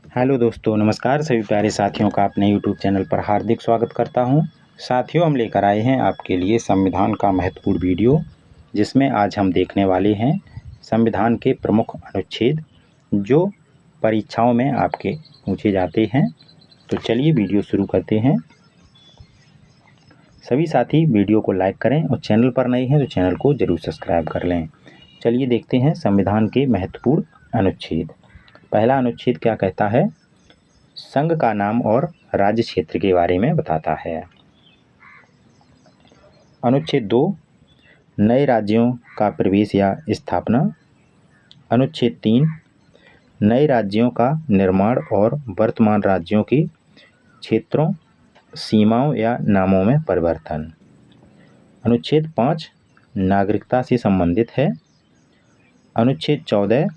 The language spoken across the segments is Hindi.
हेलो दोस्तों, नमस्कार। सभी प्यारे साथियों का अपने यूट्यूब चैनल पर हार्दिक स्वागत करता हूं। साथियों, हम लेकर आए हैं आपके लिए संविधान का महत्वपूर्ण वीडियो, जिसमें आज हम देखने वाले हैं संविधान के प्रमुख अनुच्छेद जो परीक्षाओं में आपके पूछे जाते हैं। तो चलिए वीडियो शुरू करते हैं। सभी साथी वीडियो को लाइक करें और चैनल पर नए हैं तो चैनल को जरूर सब्सक्राइब कर लें। चलिए देखते हैं संविधान के महत्वपूर्ण अनुच्छेद। पहला अनुच्छेद क्या कहता है? संघ का नाम और राज्य क्षेत्र के बारे में बताता है। अनुच्छेद 2, नए राज्यों का प्रवेश या स्थापना। अनुच्छेद 3, नए राज्यों का निर्माण और वर्तमान राज्यों के क्षेत्रों, सीमाओं या नामों में परिवर्तन। अनुच्छेद 5, नागरिकता से संबंधित है। अनुच्छेद 14,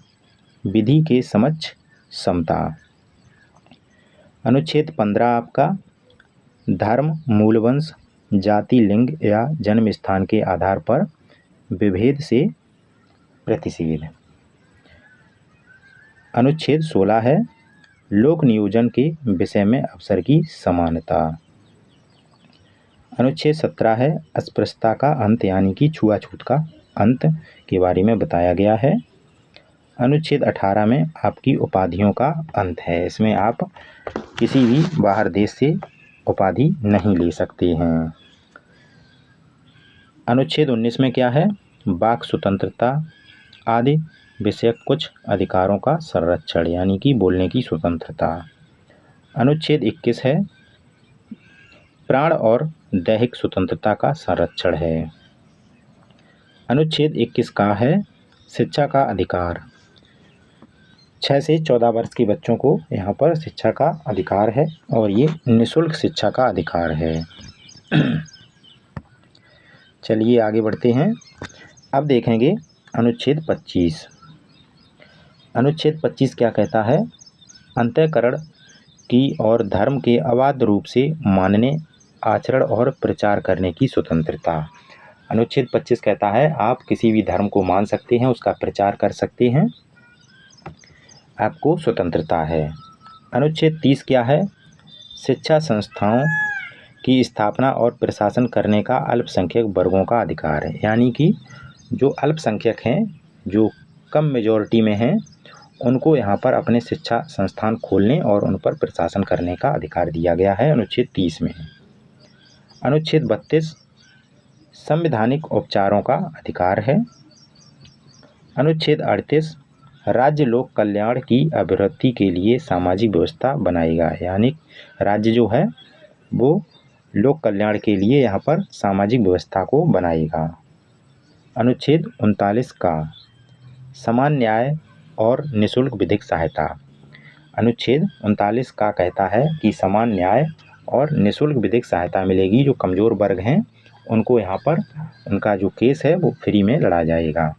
विधि के समक्ष समता। अनुच्छेद 15 आपका धर्म, मूलवंश, जाति, लिंग या जन्म स्थान के आधार पर विभेद से प्रतिषेध। अनुच्छेद 16 है लोक नियोजन के विषय में अवसर की समानता। अनुच्छेद 17 है अस्पृश्यता का अंत यानी कि छुआछूत का अंत के बारे में बताया गया है। अनुच्छेद 18 में आपकी उपाधियों का अंत है। इसमें आप किसी भी बाहर देश से उपाधि नहीं ले सकते हैं। अनुच्छेद 19 में क्या है? वाक स्वतंत्रता आदि विषयक कुछ अधिकारों का संरक्षण यानी कि बोलने की स्वतंत्रता। अनुच्छेद 21 है प्राण और दैहिक स्वतंत्रता का संरक्षण है। अनुच्छेद 21 का है शिक्षा का अधिकार। 6 से 14 वर्ष के बच्चों को यहाँ पर शिक्षा का अधिकार है और ये निःशुल्क शिक्षा का अधिकार है। चलिए आगे बढ़ते हैं। अब देखेंगे अनुच्छेद 25। अनुच्छेद 25 क्या कहता है? अंतःकरण की और धर्म के अबाध रूप से मानने, आचरण और प्रचार करने की स्वतंत्रता। अनुच्छेद 25 कहता है आप किसी भी धर्म को मान सकते हैं, उसका प्रचार कर सकते हैं, आपको स्वतंत्रता है। अनुच्छेद 30 क्या है? शिक्षा संस्थाओं की स्थापना और प्रशासन करने का अल्पसंख्यक वर्गों का अधिकार है यानी कि जो अल्पसंख्यक हैं, जो कम मेजॉरिटी में हैं, उनको यहाँ पर अपने शिक्षा संस्थान खोलने और उन पर प्रशासन करने का अधिकार दिया गया है अनुच्छेद 30 में। अनुच्छेद 32 संवैधानिक उपचारों का अधिकार है। अनुच्छेद 38 राज्य लोक कल्याण की अभिवृद्धि के लिए सामाजिक व्यवस्था बनाएगा यानी राज्य जो है वो लोक कल्याण के लिए यहाँ पर सामाजिक व्यवस्था को बनाएगा। अनुच्छेद 39 का समान न्याय और निःशुल्क विधिक सहायता। अनुच्छेद 39 का कहता है कि समान न्याय और निःशुल्क विधिक सहायता मिलेगी। जो कमज़ोर वर्ग हैं उनको यहाँ पर उनका जो केस है वो फ्री में लड़ा जाएगा।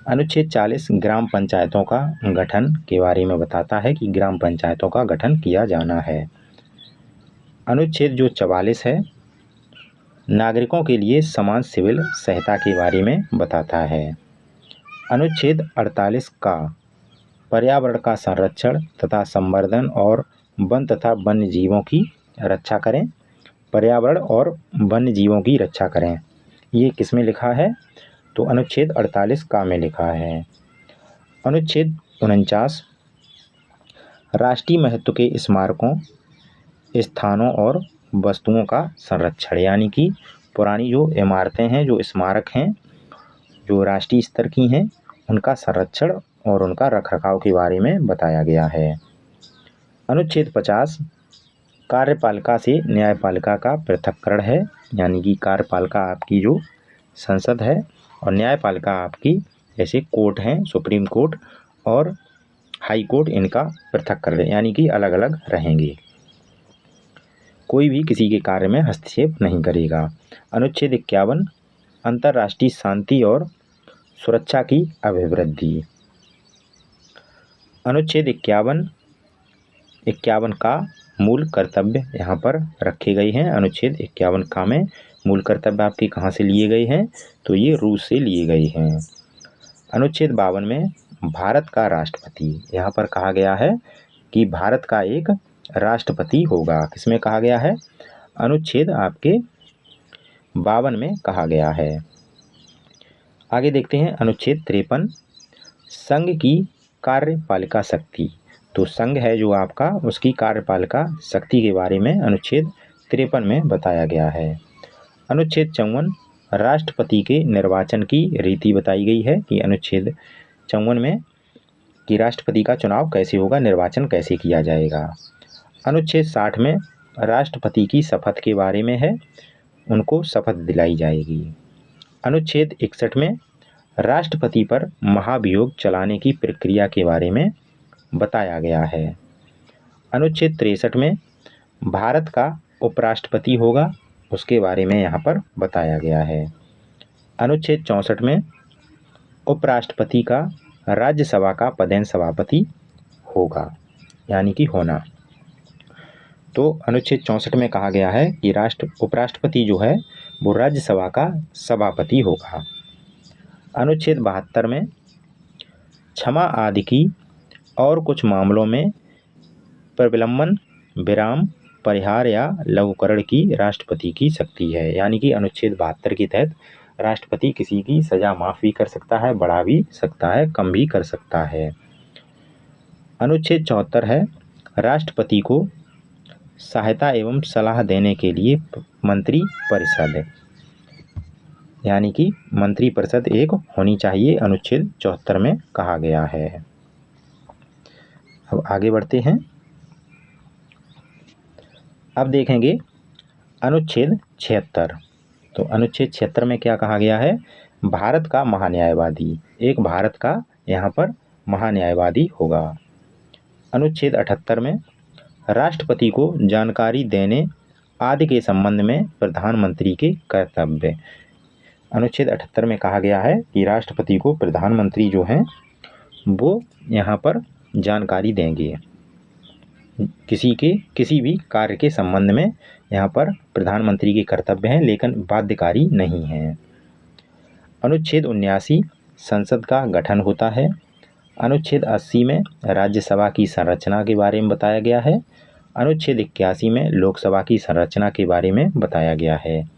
अनुच्छेद 40 ग्राम पंचायतों का गठन के बारे में बताता है कि ग्राम पंचायतों का गठन किया जाना है। अनुच्छेद जो 44 है नागरिकों के लिए समान सिविल सहायता के बारे में बताता है। अनुच्छेद 48 का पर्यावरण का संरक्षण तथा संवर्धन और वन तथा वन्य जीवों की रक्षा करें। पर्यावरण और वन्य जीवों की रक्षा करें, ये किस में लिखा है? तो अनुच्छेद 48 का में लिखा है। अनुच्छेद 49 राष्ट्रीय महत्व के स्मारकों, स्थानों और वस्तुओं का संरक्षण यानी कि पुरानी जो इमारतें हैं, जो स्मारक हैं, जो राष्ट्रीय स्तर की हैं, उनका संरक्षण और उनका रखरखाव के बारे में बताया गया है। अनुच्छेद 50 कार्यपालिका से न्यायपालिका का पृथक्करण है यानी कि कार्यपालिका आपकी जो संसद है और न्यायपालिका आपकी जैसे कोर्ट हैं, सुप्रीम कोर्ट और हाई कोर्ट, इनका पृथक्करण यानी कि अलग अलग रहेंगे। कोई भी किसी के कार्य में हस्तक्षेप नहीं करेगा। अनुच्छेद 51 अंतर्राष्ट्रीय शांति और सुरक्षा की अभिवृद्धि। अनुच्छेद 51 का मूल कर्तव्य यहाँ पर रखे गए हैं। अनुच्छेद 51 का में मूल कर्तव्य आपके कहाँ से लिए गए हैं? तो ये रूस से लिए गए हैं। अनुच्छेद 52 में भारत का राष्ट्रपति। यहाँ पर कहा गया है कि भारत का एक राष्ट्रपति होगा। किसमें कहा गया है? अनुच्छेद आपके 52 में कहा गया है। आगे देखते हैं अनुच्छेद 53, संघ की कार्यपालिका शक्ति। तो संघ है जो आपका, उसकी कार्यपालिका शक्ति के बारे में अनुच्छेद 53 में बताया गया है। अनुच्छेद 54, राष्ट्रपति के निर्वाचन की रीति बताई गई है कि अनुच्छेद 54 में कि राष्ट्रपति का चुनाव कैसे होगा, निर्वाचन कैसे किया जाएगा। अनुच्छेद 60 में राष्ट्रपति की शपथ के बारे में है, उनको शपथ दिलाई जाएगी। अनुच्छेद 61 में राष्ट्रपति पर महाभियोग चलाने की प्रक्रिया के बारे में बताया गया है। अनुच्छेद 63 में भारत का उपराष्ट्रपति होगा, उसके बारे में यहाँ पर बताया गया है। अनुच्छेद 64 में उपराष्ट्रपति का राज्यसभा का पदेन सभापति होगा, यानी कि होना। तो अनुच्छेद 64 में कहा गया है कि उपराष्ट्रपति जो है वो राज्यसभा का सभापति होगा। अनुच्छेद 72 में क्षमा आदि की और कुछ मामलों में प्रविलंबन, विराम, परिहार या लघुकरण की राष्ट्रपति की शक्ति है, यानी कि अनुच्छेद 72 के तहत राष्ट्रपति किसी की सजा माफ भी कर सकता है, बढ़ा भी सकता है, कम भी कर सकता है। अनुच्छेद 74 है राष्ट्रपति को सहायता एवं सलाह देने के लिए मंत्री परिषद, यानी कि मंत्री परिषद एक होनी चाहिए, अनुच्छेद 74 में कहा गया है। अब आगे बढ़ते हैं। अब देखेंगे अनुच्छेद 76। तो अनुच्छेद 76 में क्या कहा गया है? भारत का महान्यायवादी, एक भारत का यहाँ पर महान्यायवादी होगा। अनुच्छेद 78 में राष्ट्रपति को जानकारी देने आदि के संबंध में प्रधानमंत्री के कर्तव्य। अनुच्छेद 78 में कहा गया है कि राष्ट्रपति को प्रधानमंत्री जो हैं वो यहाँ पर जानकारी देंगे किसी भी कार्य के संबंध में। यहाँ पर प्रधानमंत्री के कर्तव्य हैं लेकिन बाध्यकारी नहीं हैं। अनुच्छेद 79 संसद का गठन होता है। अनुच्छेद 80 में राज्यसभा की संरचना के बारे में बताया गया है। अनुच्छेद 81 में लोकसभा की संरचना के बारे में बताया गया है।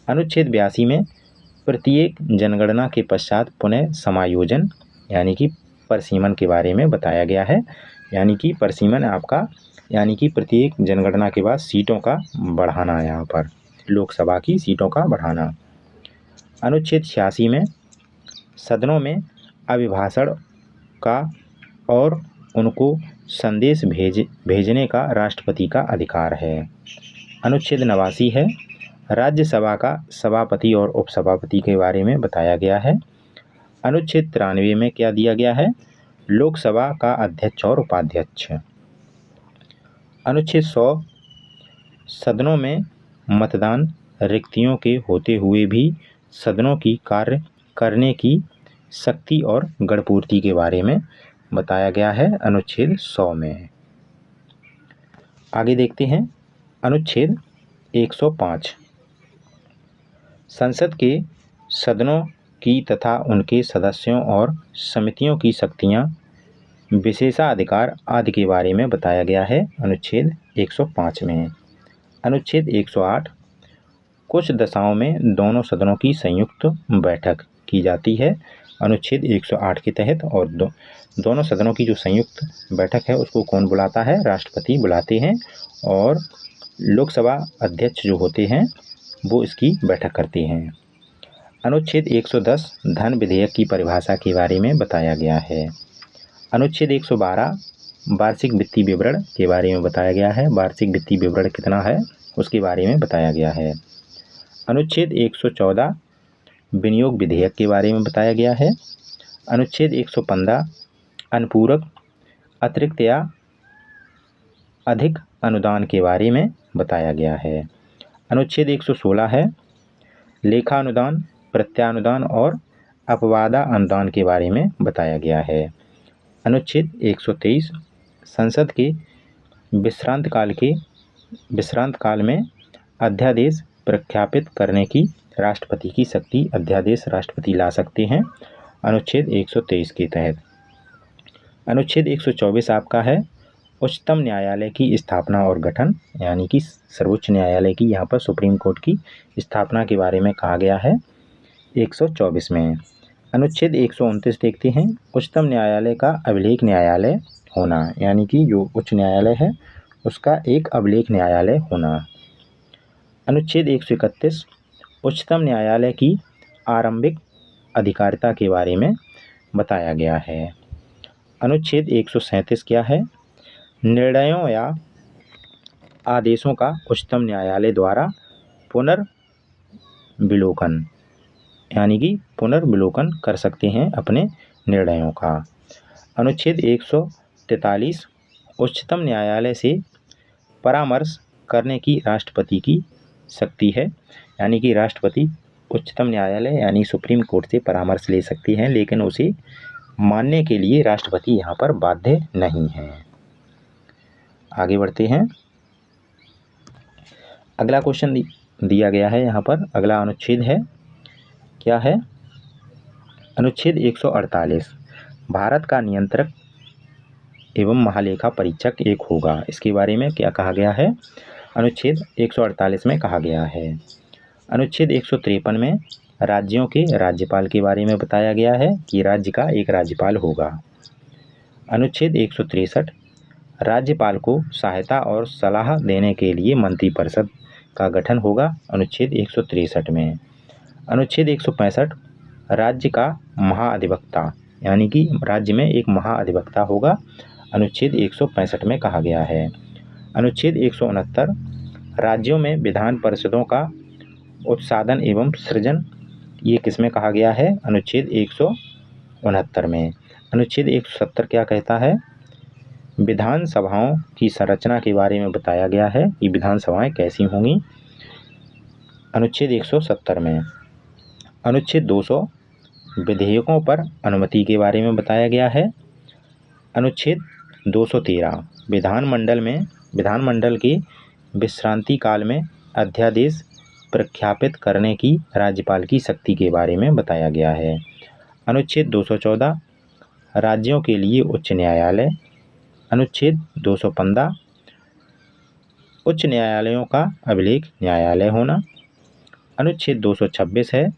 अनुच्छेद 82 में प्रत्येक जनगणना के पश्चात पुनः समायोजन यानी कि परिसीमन के बारे में बताया गया है, यानी कि परिसीमन आपका यानी कि प्रत्येक जनगणना के बाद सीटों का बढ़ाना, यहाँ पर लोकसभा की सीटों का बढ़ाना। अनुच्छेद 86 में सदनों में अभिभाषण का और उनको संदेश भेजने का राष्ट्रपति का अधिकार है। अनुच्छेद 89 है राज्यसभा का सभापति और उपसभापति के बारे में बताया गया है। अनुच्छेद 93 में क्या दिया गया है? लोकसभा का अध्यक्ष और उपाध्यक्ष। अनुच्छेद 100 सदनों में मतदान रिक्तियों के होते हुए भी सदनों की कार्य करने की शक्ति और गणपूर्ति के बारे में बताया गया है अनुच्छेद 100 में। आगे देखते हैं अनुच्छेद 105 संसद के सदनों की तथा उनके सदस्यों और समितियों की शक्तियां, विशेषाधिकार आदि के बारे में बताया गया है अनुच्छेद 105 में। अनुच्छेद 108 कुछ दशाओं में दोनों सदनों की संयुक्त बैठक की जाती है अनुच्छेद 108 के तहत, और दोनों सदनों की जो संयुक्त बैठक है उसको कौन बुलाता है? राष्ट्रपति बुलाते हैं, और लोकसभा अध्यक्ष जो होते हैं वो इसकी बैठक करते हैं। अनुच्छेद 110 धन विधेयक की परिभाषा के बारे में बताया गया है। अनुच्छेद 112 वार्षिक वित्तीय विवरण के बारे में बताया गया है, वार्षिक वित्तीय विवरण कितना है उसके बारे में बताया गया है। अनुच्छेद 114 विनियोग विधेयक के बारे में बताया गया है। अनुच्छेद 115 अनुपूरक अतिरिक्त या अधिक अनुदान के बारे में बताया गया है। अनुच्छेद 116 है लेखा अनुदान, प्रत्यानुदान और अपवादा अनुदान के बारे में बताया गया है। अनुच्छेद 123 संसद के विश्रांत काल में अध्यादेश प्रख्यापित करने की राष्ट्रपति की शक्ति, अध्यादेश राष्ट्रपति ला सकते हैं अनुच्छेद 123 के तहत। अनुच्छेद 124 आपका है उच्चतम न्यायालय की स्थापना और गठन, यानी कि सर्वोच्च न्यायालय की यहाँ पर सुप्रीम कोर्ट की स्थापना के बारे में कहा गया है 124 में। अनुच्छेद 129 देखते हैं, उच्चतम न्यायालय का अभिलेख न्यायालय होना, यानी कि जो उच्च न्यायालय है उसका एक अभिलेख न्यायालय होना। अनुच्छेद 131 उच्चतम न्यायालय की आरंभिक अधिकारिता के बारे में बताया गया है। अनुच्छेद 137 क्या है, निर्णयों या आदेशों का उच्चतम न्यायालय द्वारा पुनर्विलोकन, यानी कि पुनर्विलोकन कर सकते हैं अपने निर्णयों का। अनुच्छेद 143 उच्चतम न्यायालय से परामर्श करने की राष्ट्रपति की शक्ति है, यानी कि राष्ट्रपति उच्चतम न्यायालय यानी सुप्रीम कोर्ट से परामर्श ले सकती हैं, लेकिन उसे मानने के लिए राष्ट्रपति यहाँ पर बाध्य नहीं है। आगे बढ़ते हैं, अगला क्वेश्चन दिया गया है यहाँ पर। अगला अनुच्छेद है, क्या है, अनुच्छेद 148 भारत का नियंत्रक एवं महालेखा परीक्षक एक होगा। इसके बारे में क्या कहा गया है, अनुच्छेद 148 में कहा गया है। अनुच्छेद 153 में राज्यों के राज्यपाल के बारे में बताया गया है कि राज्य का एक राज्यपाल होगा। अनुच्छेद 163 राज्यपाल को सहायता और सलाह देने के लिए मंत्रिपरिषद का गठन होगा, अनुच्छेद 163 में। अनुच्छेद 165 राज्य का महाअधिवक्ता, यानी कि राज्य में एक महाअधिवक्ता होगा, अनुच्छेद 165 में कहा गया है। अनुच्छेद 169 राज्यों में विधान परिषदों का उत्साधन एवं सृजन, ये किसमें कहा गया है, अनुच्छेद 169 में। अनुच्छेद 170 क्या कहता है, विधानसभाओं की संरचना के बारे में बताया गया है कि विधानसभाएं कैसी होंगी, अनुच्छेद 170 में। अनुच्छेद 200 विधेयकों पर अनुमति के बारे में बताया गया है। अनुच्छेद 213 विधानमंडल के विश्रांति काल में अध्यादेश प्रख्यापित करने की राज्यपाल की शक्ति के बारे में बताया गया है। अनुच्छेद 214 राज्यों के लिए उच्च न्यायालय। अनुच्छेद 215 उच्च न्यायालयों का अभिलेख न्यायालय होना। अनुच्छेद 226 है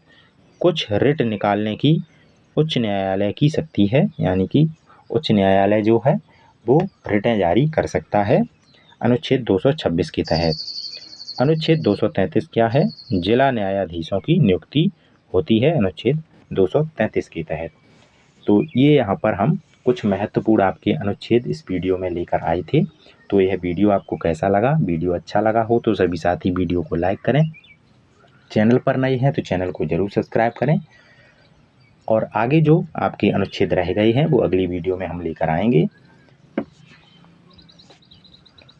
कुछ रिट निकालने की उच्च न्यायालय की शक्ति है, यानी कि उच्च न्यायालय जो है वो रिटें जारी कर सकता है, अनुच्छेद 226 के तहत। अनुच्छेद 233 क्या है, जिला न्यायाधीशों की नियुक्ति होती है, अनुच्छेद 233 के तहत। तो ये यहाँ पर हम कुछ महत्वपूर्ण आपके अनुच्छेद इस वीडियो में लेकर आए थे। तो यह वीडियो आपको कैसा लगा, वीडियो अच्छा लगा हो तो सभी साथी वीडियो को लाइक करें, चैनल पर नए हैं तो चैनल को जरूर सब्सक्राइब करें, और आगे जो आपके अनुच्छेद रह गए हैं वो अगली वीडियो में हम लेकर आएंगे।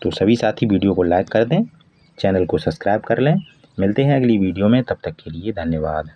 तो सभी साथी वीडियो को लाइक कर दें, चैनल को सब्सक्राइब कर लें। मिलते हैं अगली वीडियो में, तब तक के लिए धन्यवाद।